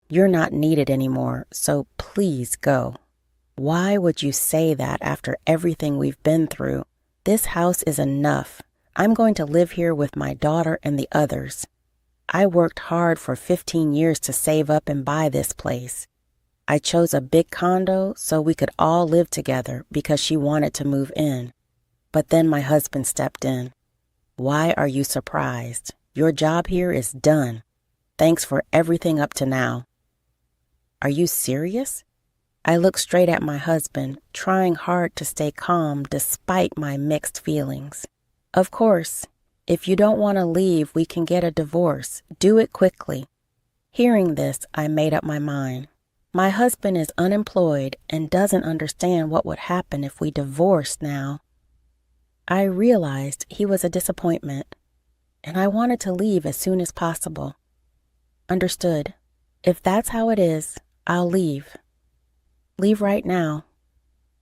You're not needed anymore, so please go. Why would you say that after everything we've been through? This house is enough. I'm going to live here with my daughter and the others. I worked hard for 15 years to save up and buy this place. I chose a big condo so we could all live together because she wanted to move in. But then my husband stepped in. Why are you surprised? Your job here is done. Thanks for everything up to now. Are you serious? I looked straight at my husband, trying hard to stay calm despite my mixed feelings. Of course, if you don't want to leave, we can get a divorce. Do it quickly. Hearing this, I made up my mind. My husband is unemployed and doesn't understand what would happen if we divorced now. I realized he was a disappointment, and I wanted to leave as soon as possible. Understood. If that's how it is, I'll leave. Leave right now.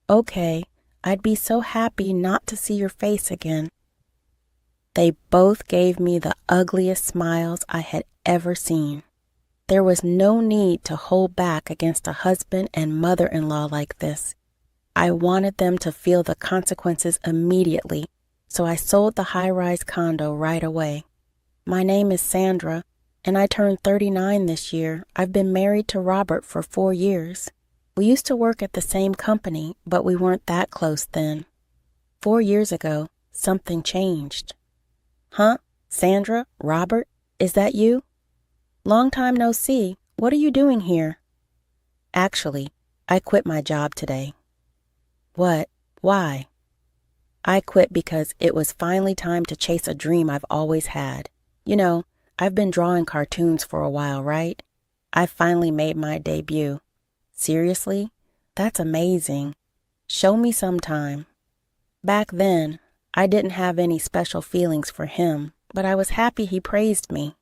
Okay, I'd be so happy not to see your face again. They both gave me the ugliest smiles I had ever seen. There was no need to hold back against a husband and mother-in-law like this. I wanted them to feel the consequences immediately, so I sold the high-rise condo right away. My name is Sandra, and I turned 39 this year. I've been married to Robert for 4 years. We used to work at the same company, but we weren't that close then. 4 years ago, something changed. Huh? Sandra? Robert? Is that you? Long time no see. What are you doing here? Actually, I quit my job today. What? Why? I quit because it was finally time to chase a dream I've always had. You know, I've been drawing cartoons for a while, right? I finally made my debut. Seriously? That's amazing. Show me sometime. Back then, I didn't have any special feelings for him, but I was happy he praised me.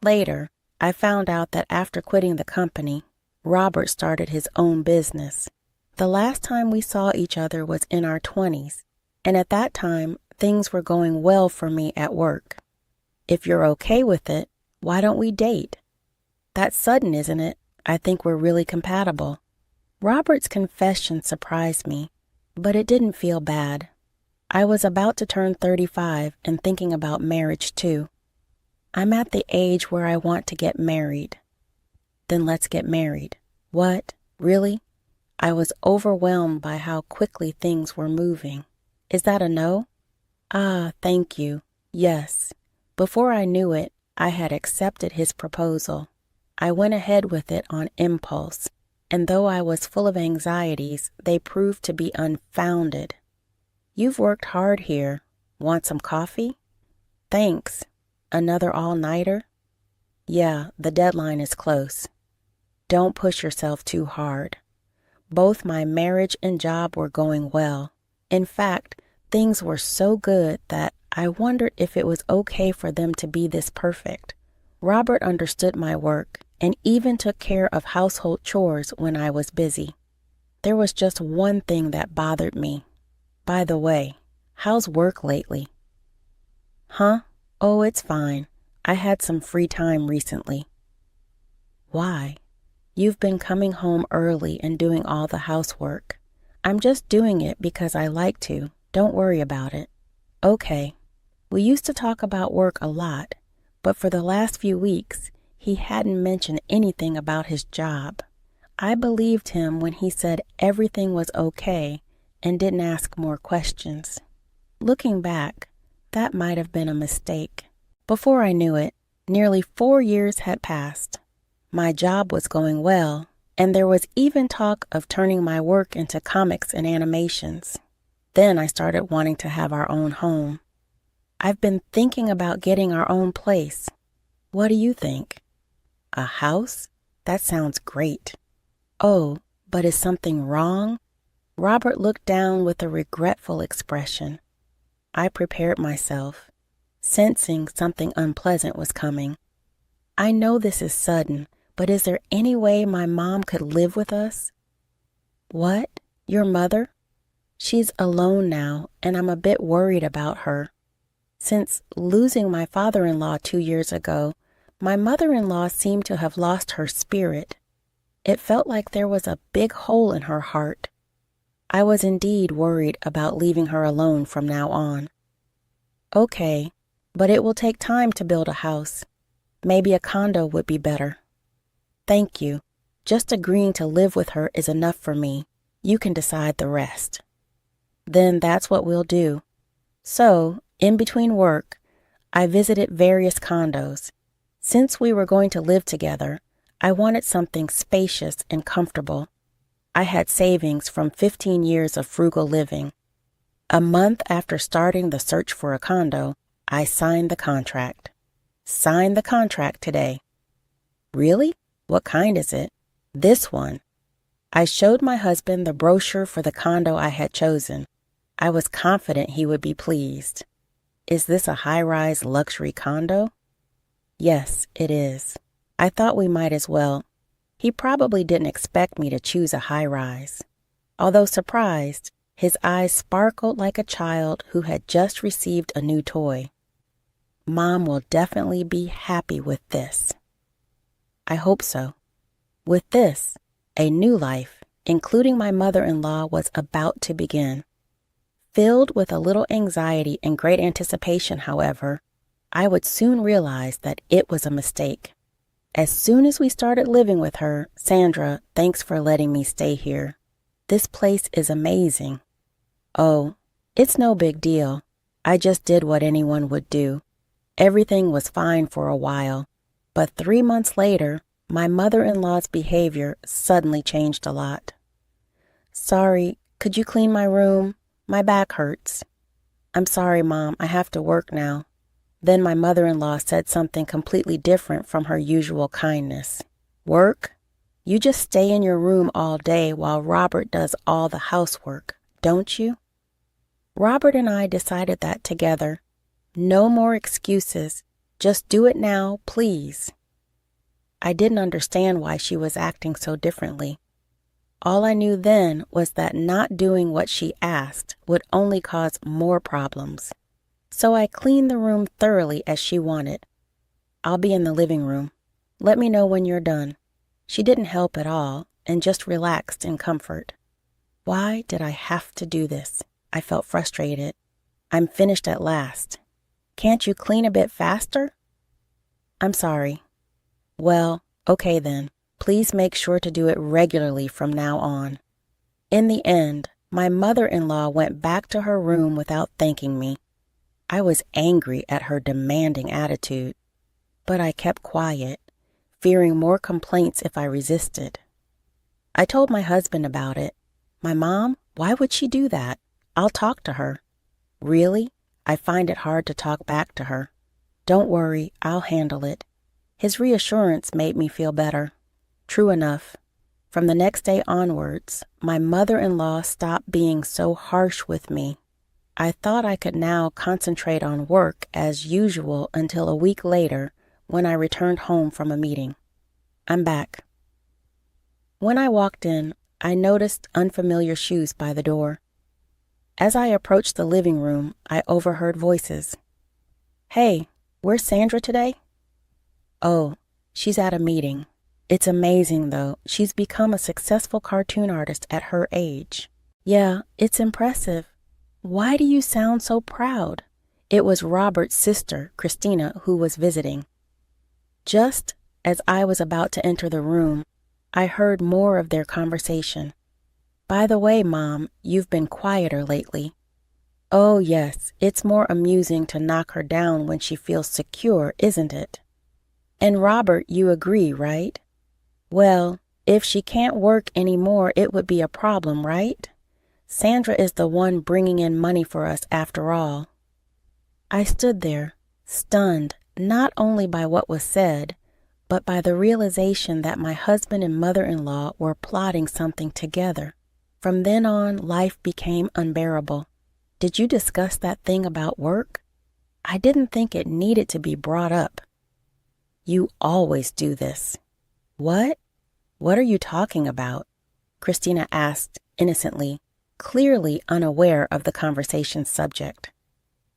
Later, I found out that after quitting the company, Robert started his own business. The last time we saw each other was in our 20s, and at that time, things were going well for me at work. If you're okay with it, why don't we date? That's sudden, isn't it? I think we're really compatible. Robert's confession surprised me, but it didn't feel bad. I was about to turn 35 and thinking about marriage too. I'm at the age where I want to get married. Then let's get married. What? Really? I was overwhelmed by how quickly things were moving. Is that a no? Ah, thank you. Yes. Before I knew it, I had accepted his proposal. I went ahead with it on impulse, and though I was full of anxieties, they proved to be unfounded. You've worked hard here. Want some coffee? Thanks. Another all-nighter? Yeah, the deadline is close. Don't push yourself too hard. Both my marriage and job were going well. In fact, things were so good that I wondered if it was okay for them to be this perfect. Robert understood my work and even took care of household chores when I was busy. There was just one thing that bothered me. By the way, how's work lately? Huh? Oh, it's fine. I had some free time recently. Why? You've been coming home early and doing all the housework. I'm just doing it because I like to. Don't worry about it. Okay. We used to talk about work a lot, but for the last few weeks, he hadn't mentioned anything about his job. I believed him when he said everything was okay and didn't ask more questions. Looking back, that might have been a mistake. Before I knew it, nearly 4 years had passed. My job was going well, and there was even talk of turning my work into comics and animations. Then I started wanting to have our own home. I've been thinking about getting our own place. What do you think? A house? That sounds great. Oh, but is something wrong? Robert looked down with a regretful expression. I prepared myself, sensing something unpleasant was coming. I know this is sudden, but is there any way my mom could live with us? What? Your mother? She's alone now, and I'm a bit worried about her. Since losing my father-in-law 2 years ago, My mother-in-law seemed to have lost her spirit. It felt like there was a big hole in her heart. I was indeed worried about leaving her alone from now on. Okay, but it will take time to build a house. Maybe a condo would be better. Thank you. Just agreeing to live with her is enough for me. You can decide the rest. Then that's what we'll do. So, in between work, I visited various condos. Since we were going to live together, I wanted something spacious and comfortable. I had savings from 15 years of frugal living. A month after starting the search for a condo, I signed the contract. Signed the contract today. Really? What kind is it? This one. I showed my husband the brochure for the condo I had chosen. I was confident he would be pleased. Is this a high-rise luxury condo? Yes, it is. I thought we might as well. He probably didn't expect me to choose a high-rise. Although surprised, his eyes sparkled like a child who had just received a new toy. Mom will definitely be happy with this. I hope so. With this, a new life, including my mother-in-law, was about to begin. Filled with a little anxiety and great anticipation, however, I would soon realize that it was a mistake. As soon as we started living with her, Sandra, thanks for letting me stay here. This place is amazing. Oh, it's no big deal. I just did what anyone would do. Everything was fine for a while, but 3 months later, my mother-in-law's behavior suddenly changed a lot. Sorry, could you clean my room? My back hurts. I'm sorry, Mom, I have to work now. Then my mother-in-law said something completely different from her usual kindness. Work? You just stay in your room all day while Robert does all the housework, don't you? Robert and I decided that together. No more excuses. Just do it now, please. I didn't understand why she was acting so differently. All I knew then was that not doing what she asked would only cause more problems. So I cleaned the room thoroughly as she wanted. I'll be in the living room. Let me know when you're done. She didn't help at all and just relaxed in comfort. Why did I have to do this? I felt frustrated. I'm finished at last. Can't you clean a bit faster? I'm sorry. Well, okay then. Please make sure to do it regularly from now on. In the end, my mother-in-law went back to her room without thanking me. I was angry at her demanding attitude, but I kept quiet, fearing more complaints if I resisted. I told my husband about it. My mom? Why would she do that? I'll talk to her. Really? I find it hard to talk back to her. Don't worry, I'll handle it. His reassurance made me feel better. True enough. From the next day onwards, my mother-in-law stopped being so harsh with me. I thought I could now concentrate on work as usual until a week later when I returned home from a meeting. I'm back. When I walked in, I noticed unfamiliar shoes by the door. As I approached the living room, I overheard voices. Hey, where's Sandra today? Oh, she's at a meeting. It's amazing, though. She's become a successful cartoon artist at her age. Yeah, it's impressive. Why do you sound so proud? It was Robert's sister, Christina, who was visiting. Just as I was about to enter the room, I heard more of their conversation. By the way, Mom, you've been quieter lately. Oh, yes, it's more amusing to knock her down when she feels secure, isn't it? And Robert, you agree, right? Well, if she can't work anymore, it would be a problem, right? Sandra is the one bringing in money for us after all. I stood there, stunned not only by what was said, but by the realization that my husband and mother-in-law were plotting something together. From then on, life became unbearable. Did you discuss that thing about work? I didn't think it needed to be brought up. You always do this. What? What are you talking about? Christina asked innocently, clearly unaware of the conversation's subject.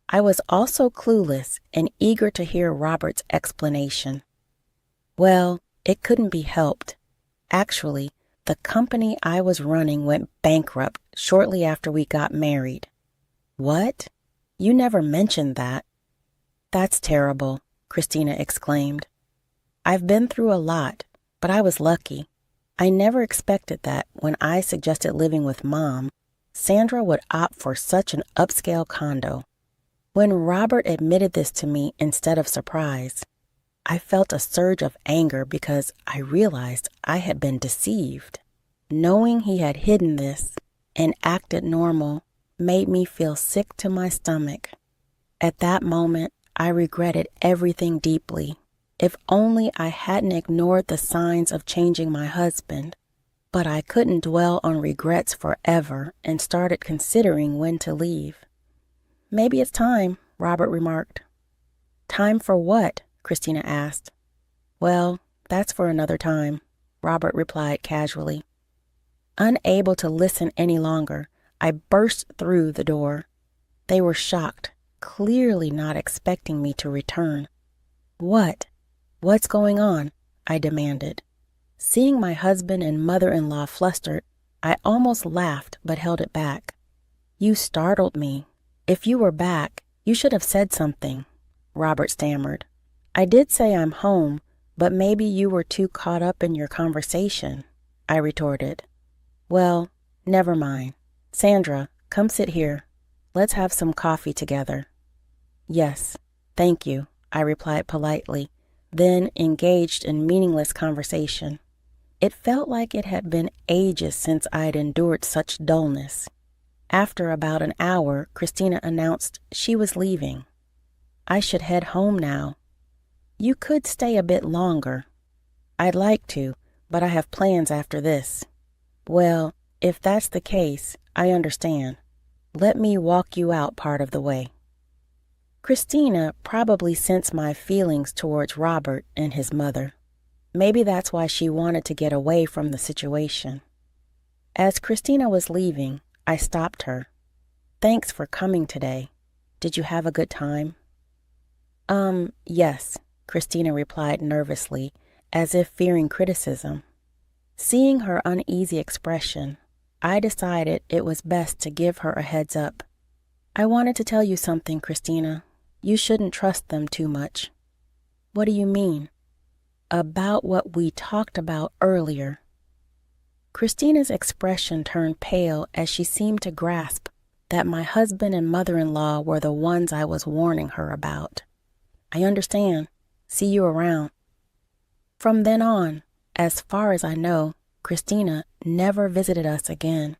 I was also clueless and eager to hear Robert's explanation. Well, it couldn't be helped. Actually, the company I was running went bankrupt shortly after we got married. What? You never mentioned that. That's terrible, Christina exclaimed. I've been through a lot, but I was lucky. I never expected that when I suggested living with Mom, Sandra would opt for such an upscale condo. When Robert admitted this to me instead of surprise, I felt a surge of anger because I realized I had been deceived. Knowing he had hidden this and acted normal made me feel sick to my stomach. At that moment, I regretted everything deeply. If only I hadn't ignored the signs of changing my husband. But I couldn't dwell on regrets forever and started considering when to leave. Maybe it's time, Robert remarked. Time for what? Christina asked. Well, that's for another time, Robert replied casually. Unable to listen any longer, I burst through the door. They were shocked, clearly not expecting me to return. What? What's going on? I demanded. Seeing my husband and mother-in-law flustered, I almost laughed but held it back. You startled me. If you were back, you should have said something, Robert stammered. I did say I'm home, but maybe you were too caught up in your conversation, I retorted. Well, never mind. Sandra, come sit here. Let's have some coffee together. Yes, thank you, I replied politely, then engaged in meaningless conversation. It felt like it had been ages since I had endured such dullness. After about an hour, Christina announced she was leaving. I should head home now. You could stay a bit longer. I'd like to, but I have plans after this. Well, if that's the case, I understand. Let me walk you out part of the way. Christina probably sensed my feelings towards Robert and his mother. Maybe that's why she wanted to get away from the situation. As Christina was leaving, I stopped her. Thanks for coming today. Did you have a good time? Yes, Christina replied nervously, as if fearing criticism. Seeing her uneasy expression, I decided it was best to give her a heads up. I wanted to tell you something, Christina. You shouldn't trust them too much. What do you mean? About what we talked about earlier. Christina's expression turned pale as she seemed to grasp that my husband and mother-in-law were the ones I was warning her about. I understand. See you around. From then on, as far as I know, Christina never visited us again.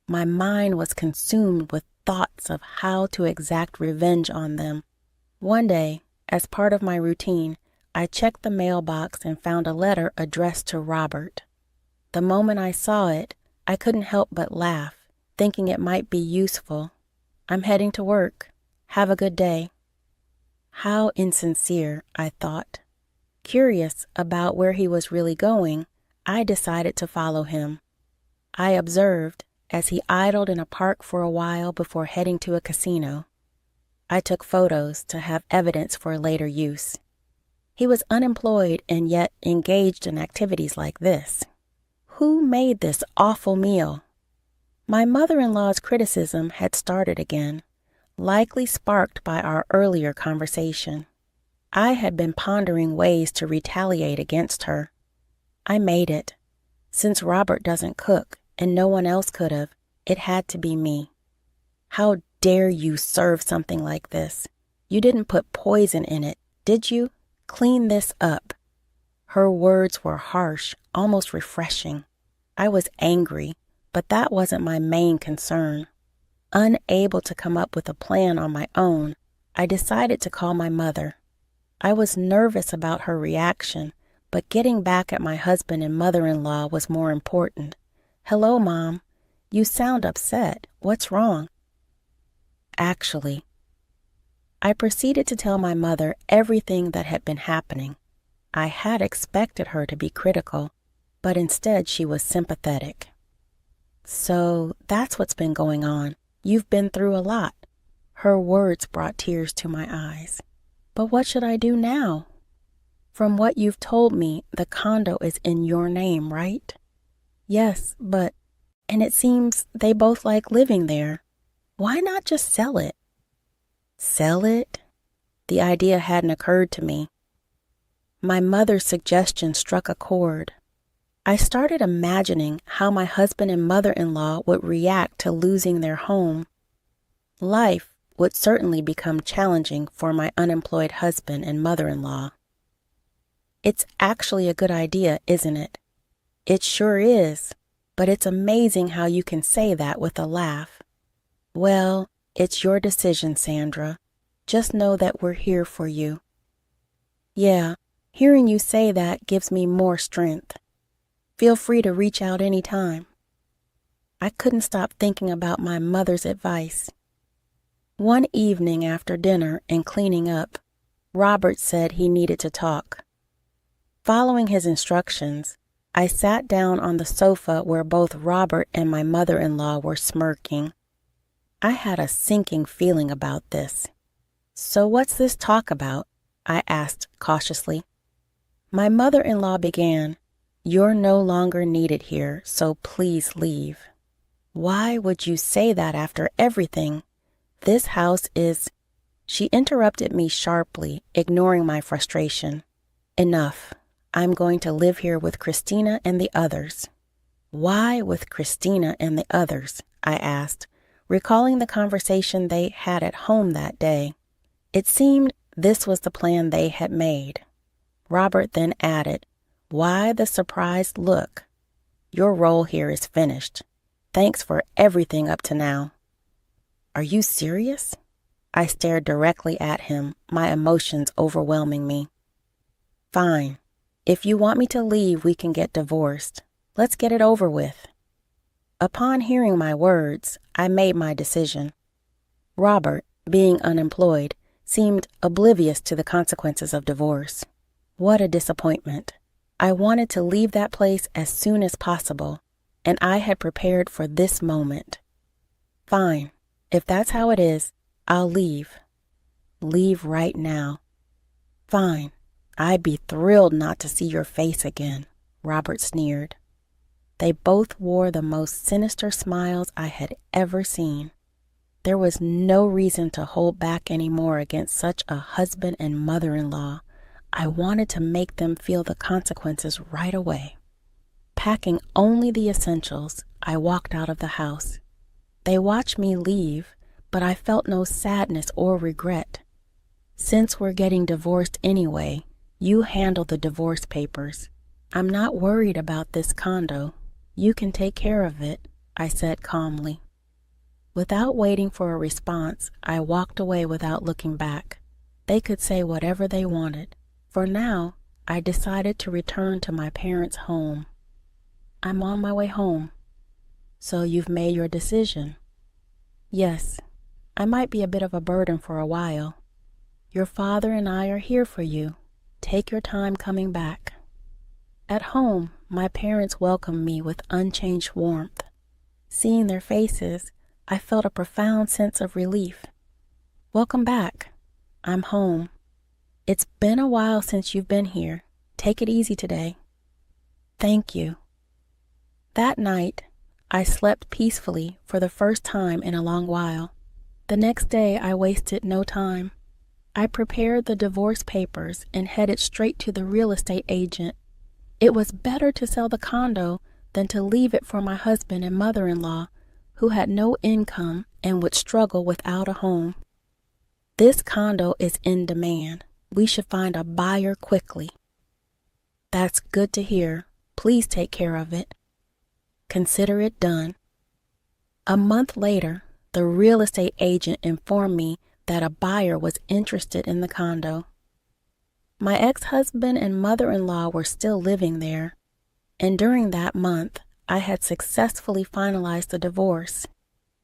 My mind was consumed with thoughts of how to exact revenge on them. One day, as part of my routine, I checked the mailbox and found a letter addressed to Robert. The moment I saw it, I couldn't help but laugh, thinking it might be useful. I'm heading to work. Have a good day. How insincere, I thought. Curious about where he was really going, I decided to follow him. I observed as he idled in a park for a while before heading to a casino. I took photos to have evidence for later use. He was unemployed and yet engaged in activities like this. Who made this awful meal? My mother-in-law's criticism had started again, likely sparked by our earlier conversation. I had been pondering ways to retaliate against her. I made it. Since Robert doesn't cook and no one else could have, it had to be me. How dare you serve something like this? You didn't put poison in it, did you? Clean this up. Her words were harsh, almost refreshing. I was angry, but that wasn't my main concern. Unable to come up with a plan on my own, I decided to call my mother. I was nervous about her reaction, but getting back at my husband and mother-in-law was more important. Hello, Mom. You sound upset. What's wrong? Actually, I proceeded to tell my mother everything that had been happening. I had expected her to be critical, but instead she was sympathetic. So that's what's been going on. You've been through a lot. Her words brought tears to my eyes. But what should I do now? From what you've told me, the condo is in your name, right? Yes, and it seems they both like living there. Why not just sell it? Sell it? The idea hadn't occurred to me. My mother's suggestion struck a chord. I started imagining how my husband and mother-in-law would react to losing their home. Life would certainly become challenging for my unemployed husband and mother-in-law. It's actually a good idea, isn't it? It sure is, but it's amazing how you can say that with a laugh. Well, it's your decision, Sandra. Just know that we're here for you. Yeah, hearing you say that gives me more strength. Feel free to reach out anytime. I couldn't stop thinking about my mother's advice. One evening after dinner and cleaning up, Robert said he needed to talk. Following his instructions, I sat down on the sofa where both Robert and my mother-in-law were smirking. I had a sinking feeling about this. So what's this talk about? I asked cautiously. My mother-in-law began, "You're no longer needed here, so please leave." Why would you say that after everything? This house is... She interrupted me sharply, ignoring my frustration. Enough. I'm going to live here with Christina and the others. Why with Christina and the others? I asked, recalling the conversation they had at home that day. It seemed this was the plan they had made. Robert then added, "Why the surprised look? Your role here is finished. Thanks for everything up to now." Are you serious? I stared directly at him, my emotions overwhelming me. Fine. If you want me to leave, we can get divorced. Let's get it over with. Upon hearing my words, I made my decision. Robert, being unemployed, seemed oblivious to the consequences of divorce. What a disappointment. I wanted to leave that place as soon as possible, and I had prepared for this moment. Fine. If that's how it is, I'll leave. Leave right now. Fine. I'd be thrilled not to see your face again, Robert sneered. They both wore the most sinister smiles I had ever seen. There was no reason to hold back anymore against such a husband and mother-in-law. I wanted to make them feel the consequences right away. Packing only the essentials, I walked out of the house. They watched me leave, but I felt no sadness or regret. Since we're getting divorced anyway, you handle the divorce papers. I'm not worried about this condo. You can take care of it, I said calmly. Without waiting for a response, I walked away without looking back. They could say whatever they wanted. For now, I decided to return to my parents' home. I'm on my way home. So you've made your decision? Yes, I might be a bit of a burden for a while. Your father and I are here for you. Take your time coming back. At home, my parents welcomed me with unchanged warmth. Seeing their faces, I felt a profound sense of relief. Welcome back. I'm home. It's been a while since you've been here. Take it easy today. Thank you. That night, I slept peacefully for the first time in a long while. The next day, I wasted no time. I prepared the divorce papers and headed straight to the real estate agent. It was better to sell the condo than to leave it for my husband and mother-in-law, who had no income and would struggle without a home. This condo is in demand. We should find a buyer quickly. That's good to hear. Please take care of it. Consider it done. A month later, the real estate agent informed me that a buyer was interested in the condo. My ex-husband and mother-in-law were still living there, and during that month, I had successfully finalized the divorce.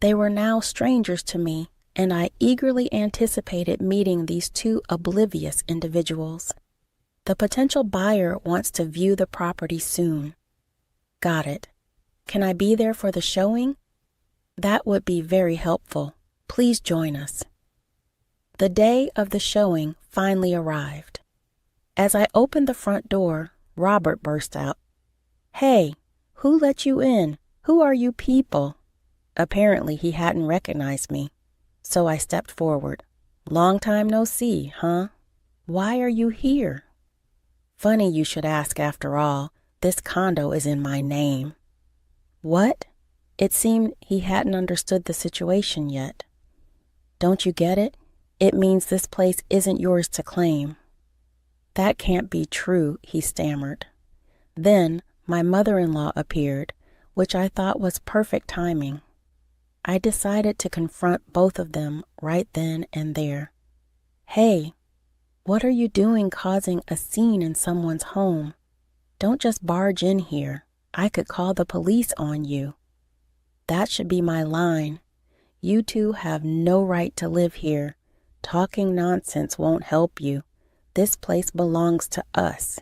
They were now strangers to me, and I eagerly anticipated meeting these two oblivious individuals. The potential buyer wants to view the property soon. Got it. Can I be there for the showing? That would be very helpful. Please join us. The day of the showing finally arrived. As I opened the front door, Robert burst out, "Hey, who let you in? Who are you people?" Apparently he hadn't recognized me, so I stepped forward. "Long time no see, huh? Why are you here?" Funny you should ask after all. This condo is in my name. What? It seemed he hadn't understood the situation yet. Don't you get it? It means this place isn't yours to claim. That can't be true, he stammered. Then my mother-in-law appeared, which I thought was perfect timing. I decided to confront both of them right then and there. "Hey, what are you doing causing a scene in someone's home? Don't just barge in here. I could call the police on you." That should be my line. You two have no right to live here. Talking nonsense won't help you. This place belongs to us.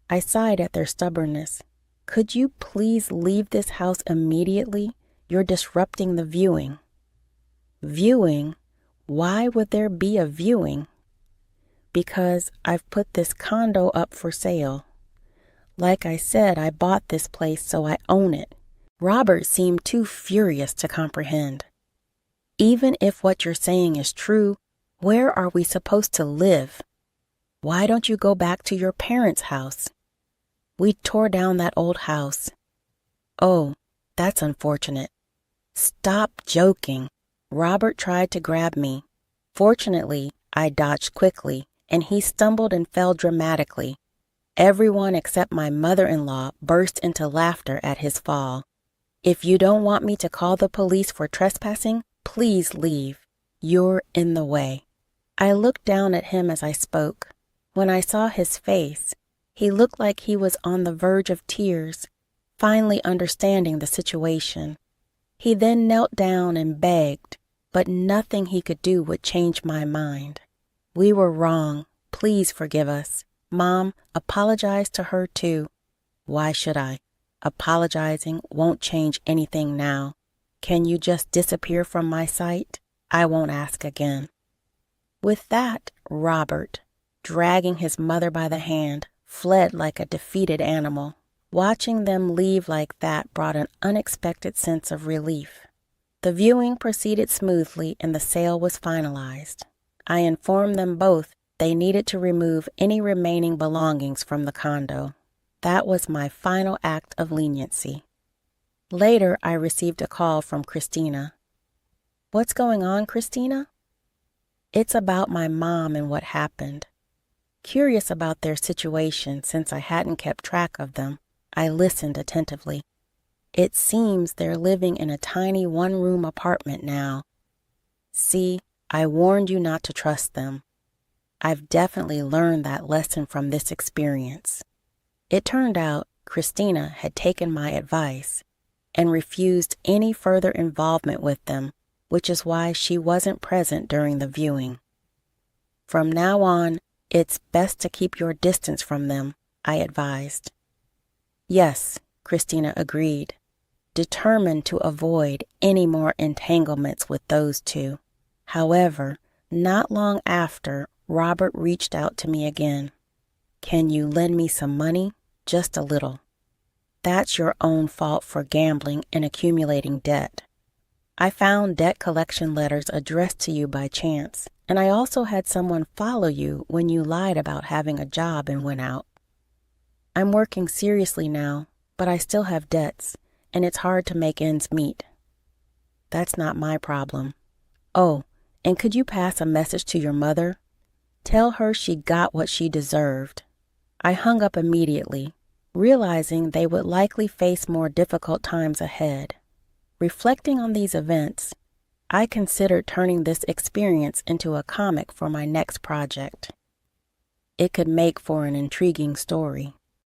I sighed at their stubbornness. "Could you please leave this house immediately? You're disrupting the viewing." Viewing? Why would there be a viewing? Because I've put this condo up for sale. Like I said, I bought this place, so I own it. Robert seemed too furious to comprehend. Even if what you're saying is true, where are we supposed to live? Why don't you go back to your parents' house? We tore down that old house. Oh, that's unfortunate. Stop joking. Robert tried to grab me. Fortunately, I dodged quickly, and he stumbled and fell dramatically. Everyone except my mother-in-law burst into laughter at his fall. "If you don't want me to call the police for trespassing, please leave. You're in the way." I looked down at him as I spoke. When I saw his face, he looked like he was on the verge of tears, finally understanding the situation. He then knelt down and begged, but nothing he could do would change my mind. "We were wrong. Please forgive us. Mom, apologize to her too." "Why should I? Apologizing won't change anything now. Can you just disappear from my sight? I won't ask again." With that, Robert, dragging his mother by the hand, fled like a defeated animal. Watching them leave like that brought an unexpected sense of relief. The viewing proceeded smoothly and the sale was finalized. I informed them both they needed to remove any remaining belongings from the condo. That was my final act of leniency. Later, I received a call from Christina. "What's going on, Christina?" "It's about my mom and what happened." Curious about their situation since I hadn't kept track of them, I listened attentively. "It seems they're living in a tiny one-room apartment now. See, I warned you not to trust them. I've definitely learned that lesson from this experience." It turned out Christina had taken my advice and refused any further involvement with them, which is why she wasn't present during the viewing. "From now on, it's best to keep your distance from them," I advised. "Yes," Christina agreed, determined to avoid any more entanglements with those two. However, not long after, Robert reached out to me again. "Can you lend me some money? Just a little." "That's your own fault for gambling and accumulating debt. I found debt collection letters addressed to you by chance, and I also had someone follow you when you lied about having a job and went out. I'm working seriously now, but I still have debts, and it's hard to make ends meet." "That's not my problem. Oh, and could you pass a message to your mother? Tell her she got what she deserved." I hung up immediately, realizing they would likely face more difficult times ahead. Reflecting on these events, I considered turning this experience into a comic for my next project. It could make for an intriguing story.